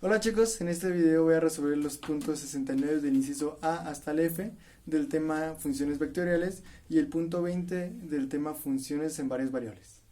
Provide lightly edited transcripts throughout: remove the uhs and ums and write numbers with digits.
Hola chicos, en este video voy a resolver los puntos 69 del inciso A hasta el F del tema funciones vectoriales y el punto 20 del tema funciones en varias variables.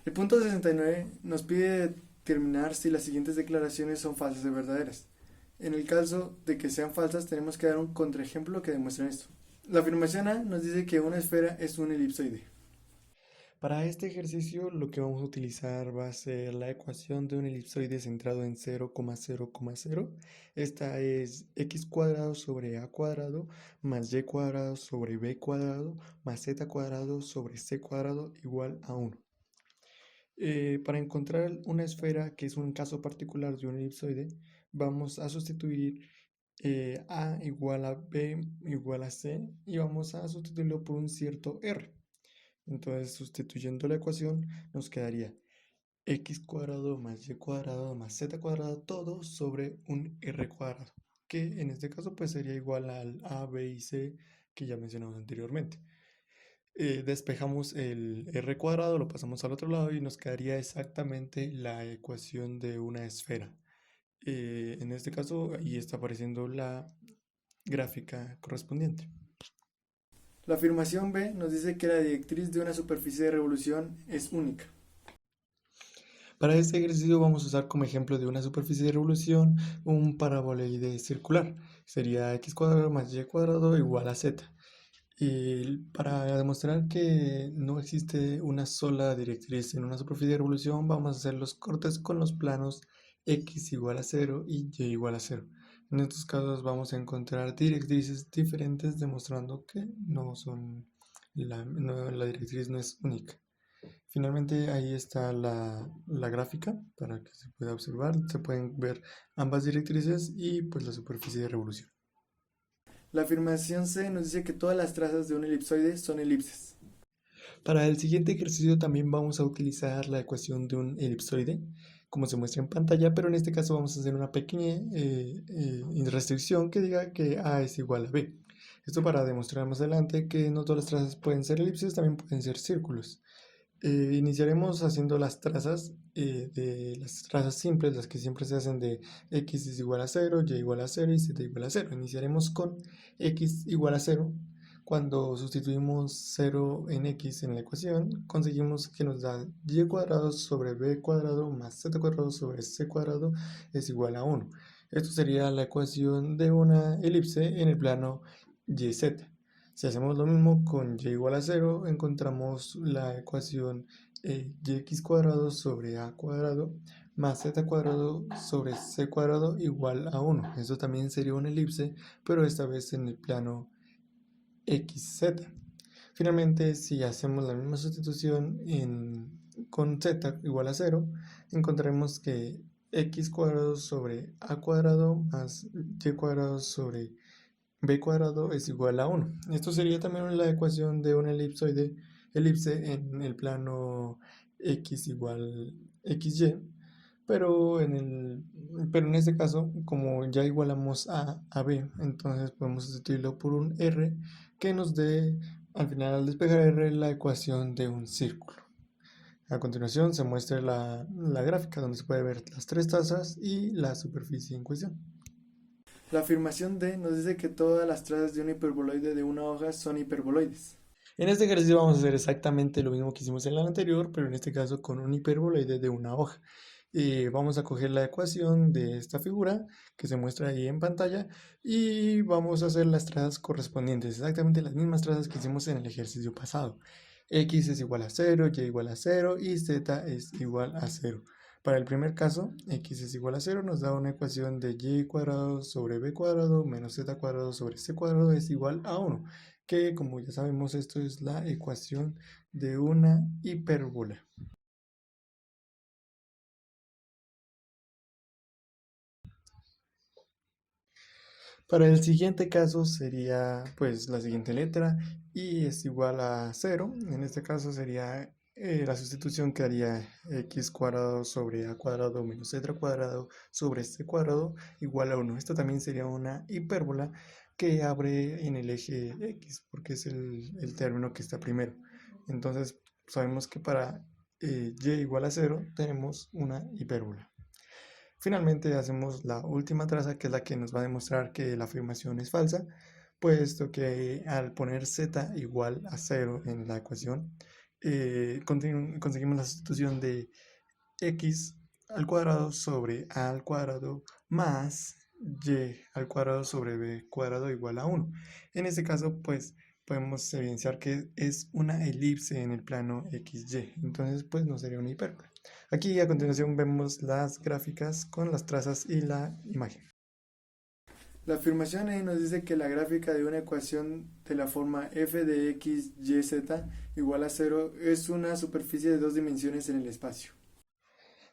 El punto 69 nos pide determinar si las siguientes declaraciones son falsas o verdaderas. En el caso de que sean falsas tenemos que dar un contraejemplo que demuestre esto. La afirmación A nos dice que una esfera es un elipsoide. Para este ejercicio lo que vamos a utilizar va a ser la ecuación de un elipsoide centrado en 0,0,0. Esta es x cuadrado sobre a cuadrado más y cuadrado sobre b cuadrado más z cuadrado sobre c cuadrado igual a 1. Para encontrar una esfera que es un caso particular de un elipsoide, vamos a sustituir a igual a b igual a c y vamos a sustituirlo por un cierto r. Entonces, sustituyendo la ecuación, nos quedaría x cuadrado más y cuadrado más z cuadrado todo sobre un r cuadrado, que en este caso pues sería igual al a, b y c que ya mencionamos anteriormente. Despejamos el r cuadrado, lo pasamos al otro lado y nos quedaría exactamente la ecuación de una esfera. En este caso, ahí está apareciendo la gráfica correspondiente. La afirmación B nos dice que la directriz de una superficie de revolución es única. Para este ejercicio vamos a usar como ejemplo de una superficie de revolución un paraboloide circular. Sería x cuadrado más y cuadrado igual a z. Y para demostrar que no existe una sola directriz en una superficie de revolución, vamos a hacer los cortes con los planos x igual a 0 y y igual a 0. En estos casos vamos a encontrar directrices diferentes demostrando que la directriz no es única. Finalmente ahí está la gráfica para que se pueda observar. Se pueden ver ambas directrices y pues la superficie de revolución. La afirmación C nos dice que todas las trazas de un elipsoide son elipses. Para el siguiente ejercicio también vamos a utilizar la ecuación de un elipsoide, como se muestra en pantalla, pero en este caso vamos a hacer una pequeña restricción que diga que A es igual a B. Esto para demostrar más adelante que no todas las trazas pueden ser elipses, también pueden ser círculos. Iniciaremos haciendo las trazas de las trazas simples, las que siempre se hacen de x es igual a 0, y igual a 0 y z igual a 0. Iniciaremos con x igual a 0. Cuando sustituimos 0 en x en la ecuación, conseguimos que nos da y cuadrado sobre b cuadrado más z cuadrado sobre c cuadrado es igual a 1. Esto sería la ecuación de una elipse en el plano yz. Si hacemos lo mismo con y igual a 0, encontramos la ecuación yx cuadrado sobre a cuadrado más z cuadrado sobre c cuadrado igual a 1. Esto también sería una elipse, pero esta vez en el plano xz. Finalmente, si hacemos la misma sustitución con z igual a 0, encontraremos que x cuadrado sobre a cuadrado más y cuadrado sobre b cuadrado es igual a 1. Esto sería también la ecuación de una elipse en el plano x igual xy, pero en este caso, como ya igualamos a b, entonces podemos sustituirlo por un r que nos dé, al final al despejar r, la ecuación de un círculo. A continuación se muestra la gráfica donde se puede ver las tres trazas y la superficie en cuestión. La afirmación D nos dice que todas las trazas de un hiperboloide de una hoja son hiperboloides. En este ejercicio vamos a hacer exactamente lo mismo que hicimos en el anterior, pero en este caso con un hiperboloide de una hoja. Vamos a coger la ecuación de esta figura que se muestra ahí en pantalla y vamos a hacer las trazas correspondientes, exactamente las mismas trazas que hicimos en el ejercicio pasado. X es igual a 0, y igual a 0 y z es igual a 0. Para el primer caso, x es igual a 0 nos da una ecuación de y cuadrado sobre b cuadrado menos z cuadrado sobre c cuadrado es igual a 1, que como ya sabemos esto es la ecuación de una hipérbola. Para el siguiente caso sería pues la siguiente letra, y es igual a 0. En este caso sería la sustitución que haría x cuadrado sobre a cuadrado menos z cuadrado sobre c cuadrado igual a 1. Esto también sería una hipérbola que abre en el eje x, porque es el término que está primero. Entonces sabemos que para y igual a 0 tenemos una hipérbola. Finalmente hacemos la última traza, que es la que nos va a demostrar que la afirmación es falsa, puesto que al poner z igual a 0 en la ecuación, conseguimos la sustitución de x al cuadrado sobre a al cuadrado más y al cuadrado sobre b cuadrado igual a 1. En este caso, pues podemos evidenciar que es una elipse en el plano XY, entonces pues no sería una hipérbola. Aquí a continuación vemos las gráficas con las trazas y la imagen. La afirmación E nos dice que la gráfica de una ecuación de la forma f de x, y, z igual a 0 es una superficie de dos dimensiones en el espacio.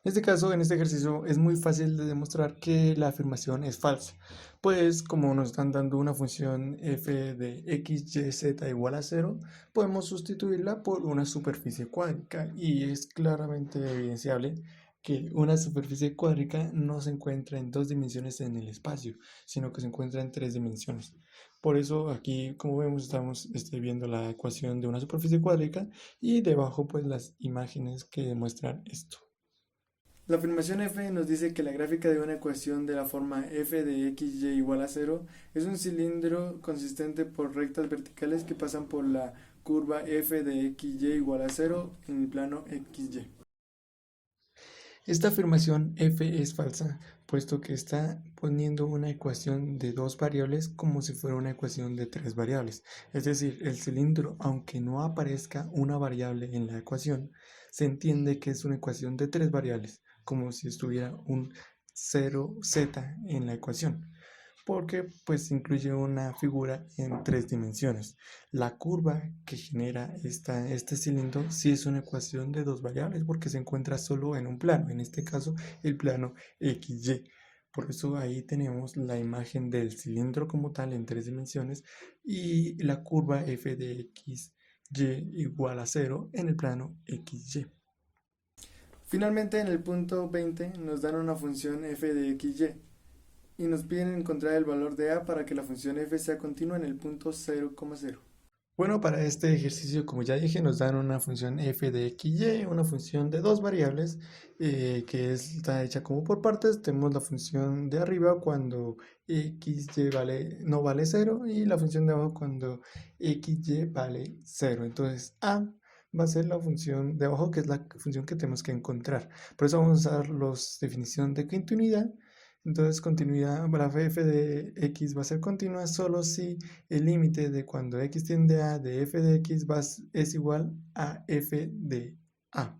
En este caso, en este ejercicio, es muy fácil de demostrar que la afirmación es falsa, pues como nos están dando una función f de x, y, z igual a 0, podemos sustituirla por una superficie cuádrica y es claramente evidenciable que una superficie cuádrica no se encuentra en dos dimensiones en el espacio, sino que se encuentra en tres dimensiones. Por eso aquí, como vemos, estamos viendo la ecuación de una superficie cuádrica y debajo pues las imágenes que demuestran esto. La afirmación f nos dice que la gráfica de una ecuación de la forma f de x, y igual a 0 es un cilindro consistente por rectas verticales que pasan por la curva f de x, y igual a 0 en el plano xy. Esta afirmación f es falsa, puesto que está poniendo una ecuación de dos variables como si fuera una ecuación de tres variables. Es decir, el cilindro, aunque no aparezca una variable en la ecuación, se entiende que es una ecuación de tres variables, como si estuviera un 0z en la ecuación, porque pues incluye una figura en tres dimensiones. La curva que genera este cilindro sí es una ecuación de dos variables porque se encuentra solo en un plano, en este caso el plano XY. Por eso ahí tenemos la imagen del cilindro como tal en tres dimensiones y la curva f de x, y igual a 0 en el plano XY. Finalmente, en el punto 20 nos dan una función f de xy y nos piden encontrar el valor de a para que la función f sea continua en el punto 0,0. Bueno, para este ejercicio, como ya dije, nos dan una función f de xy, una función de dos variables que está hecha como por partes. Tenemos la función de arriba cuando xy no vale 0 y la función de abajo cuando xy vale 0. Entonces a va a ser la función de abajo, que es la función que tenemos que encontrar. Por eso vamos a usar la definición de continuidad. Entonces, continuidad, la f de x va a ser continua solo si el límite de cuando x tiende a de f de x es igual a f de a.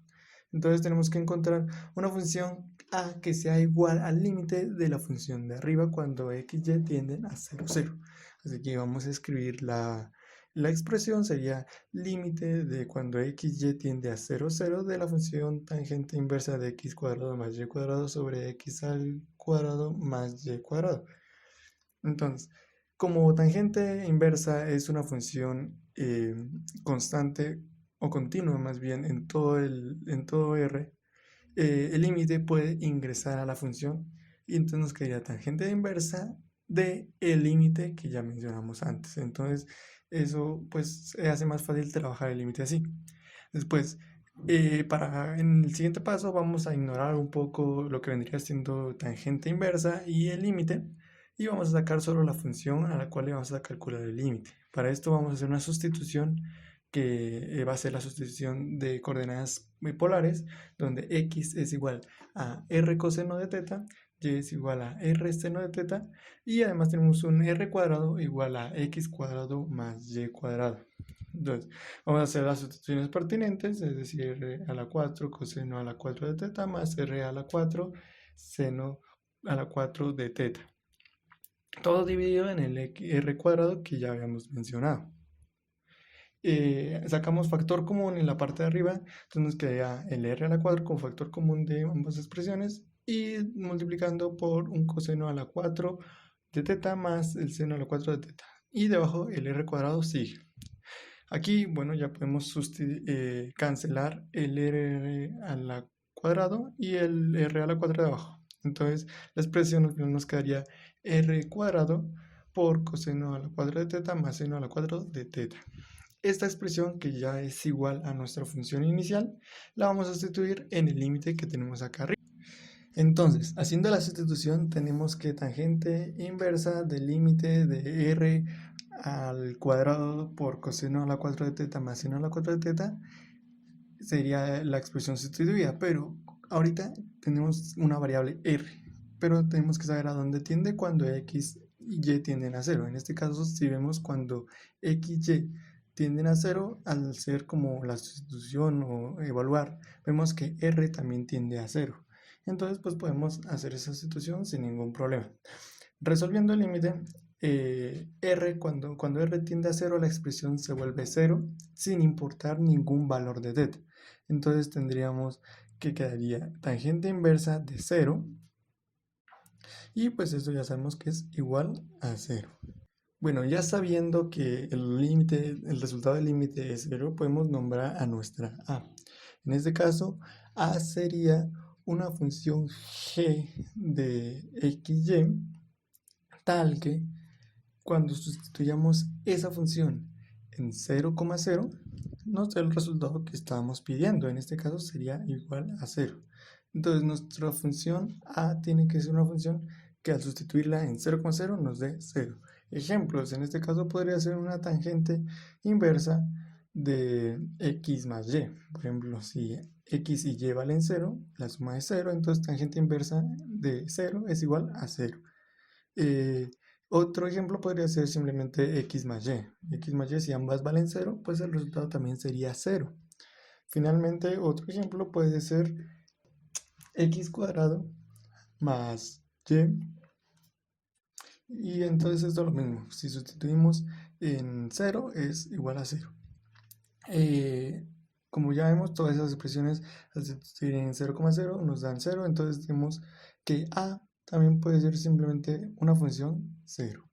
Entonces, tenemos que encontrar una función a que sea igual al límite de la función de arriba cuando x y tienden a 0, 0. Así que vamos a escribir la expresión sería límite de cuando xy tiende a 0, 0 de la función tangente inversa de x cuadrado más y cuadrado sobre x al cuadrado más y cuadrado. Entonces, como tangente inversa es una función constante o continua más bien en todo R, el límite puede ingresar a la función y entonces nos quedaría tangente inversa de el límite que ya mencionamos antes. Entonces, eso pues hace más fácil trabajar el límite así. Después, en el siguiente paso vamos a ignorar un poco lo que vendría siendo tangente inversa y el límite y vamos a sacar solo la función a la cual le vamos a calcular el límite. Para esto vamos a hacer una sustitución que va a ser la sustitución de coordenadas polares, donde x es igual a r coseno de teta, y es igual a r seno de teta, y además tenemos un r cuadrado igual a x cuadrado más y cuadrado. Entonces, vamos a hacer las sustituciones pertinentes, es decir, r a la 4 coseno a la 4 de teta más r a la 4 seno a la 4 de teta. Todo dividido en el r cuadrado que ya habíamos mencionado. Sacamos factor común en la parte de arriba, entonces nos queda el r a la 4 como factor común de ambas expresiones y multiplicando por un coseno a la 4 de teta más el seno a la 4 de teta. Y debajo el r cuadrado sigue. Aquí, bueno, ya podemos cancelar el r a la cuadrado y el r a la 4 de abajo. Entonces, la expresión nos quedaría r cuadrado por coseno a la 4 de teta más seno a la 4 de teta. Esta expresión, que ya es igual a nuestra función inicial, la vamos a sustituir en el límite que tenemos acá arriba. Entonces, haciendo la sustitución, tenemos que tangente inversa del límite de r al cuadrado por coseno a la 4 de teta más seno a la 4 de teta sería la expresión sustituida, pero ahorita tenemos una variable r, pero tenemos que saber a dónde tiende cuando x y y tienden a 0. En este caso, si vemos cuando x y tienden a 0, al ser como la sustitución o evaluar, vemos que r también tiende a 0. Entonces, pues podemos hacer esa sustitución sin ningún problema. Resolviendo el límite, r, cuando r tiende a 0, la expresión se vuelve 0 sin importar ningún valor de teta. Entonces tendríamos que quedaría tangente inversa de 0 y pues eso ya sabemos que es igual a 0. Bueno, ya sabiendo que el resultado del límite es 0, podemos nombrar a nuestra a. En este caso, a sería una función g de xy tal que cuando sustituyamos esa función en 0,0 nos da el resultado que estábamos pidiendo. En este caso sería igual a 0. Entonces nuestra función a tiene que ser una función que al sustituirla en 0,0 nos dé 0. Ejemplos, en este caso podría ser una tangente inversa de x más y. Por ejemplo, si x y y valen 0, la suma es 0, entonces tangente inversa de 0 es igual a 0. Otro ejemplo podría ser simplemente x más y. X más y, si ambas valen 0, pues el resultado también sería 0. Finalmente, otro ejemplo puede ser x cuadrado más y. Y entonces esto es lo mismo. Si sustituimos en 0, es igual a 0. Como ya vemos, todas esas expresiones al sustituir en 0,0 nos dan 0. Entonces tenemos que a también puede ser simplemente una función 0.